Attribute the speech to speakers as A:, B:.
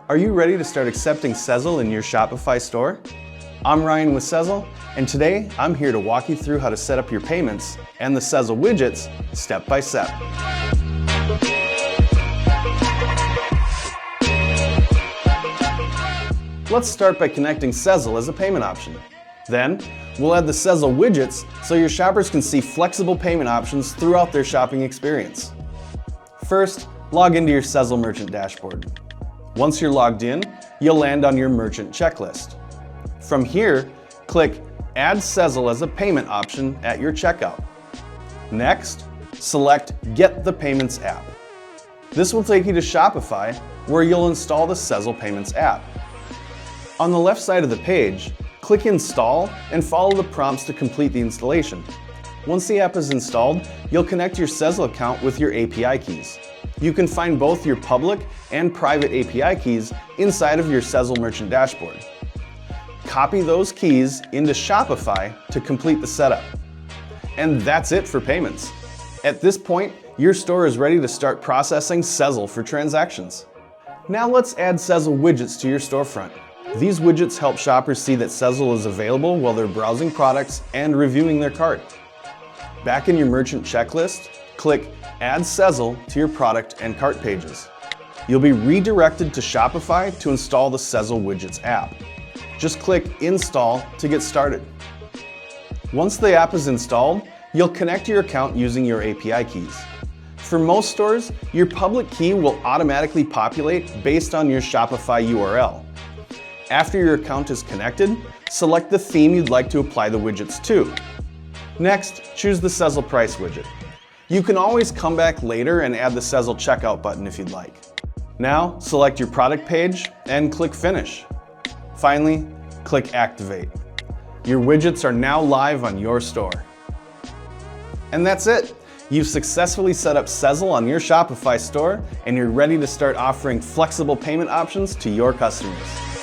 A: Are you ready to start accepting Sezzle in your Shopify store? I'm Ryan with Sezzle, and today I'm here to walk you through how to set up your payments and the Sezzle widgets step by step. Let's start by connecting Sezzle as a payment option. Then, we'll add the Sezzle widgets so your shoppers can see flexible payment options throughout their shopping experience. First, log into your Sezzle merchant dashboard. Once you're logged in, you'll land on your merchant checklist. From here, click Add Sezzle as a payment option at your checkout. Next, select Get the Payments app. This will take you to Shopify, where you'll install the Sezzle Payments app. On the left side of the page, click Install and follow the prompts to complete the installation. Once the app is installed, you'll connect your Sezzle account with your API keys. You can find both your public and private API keys inside of your Sezzle merchant dashboard. Copy those keys into Shopify to complete the setup. And that's it for payments. At this point, your store is ready to start processing Sezzle for transactions. Now let's add Sezzle widgets to your storefront. These widgets help shoppers see that Sezzle is available while they're browsing products and reviewing their cart. Back in your merchant checklist, click Add Sezzle to your product and cart pages. You'll be redirected to Shopify to install the Sezzle Widgets app. Just click Install to get started. Once the app is installed, you'll connect your account using your API keys. For most stores, your public key will automatically populate based on your Shopify URL. After your account is connected, select the theme you'd like to apply the widgets to. Next, choose the Sezzle Price widget. You can always come back later and add the Sezzle checkout button if you'd like. Now, select your product page and click Finish. Finally, click Activate. Your widgets are now live on your store. And that's it. You've successfully set up Sezzle on your Shopify store, and you're ready to start offering flexible payment options to your customers.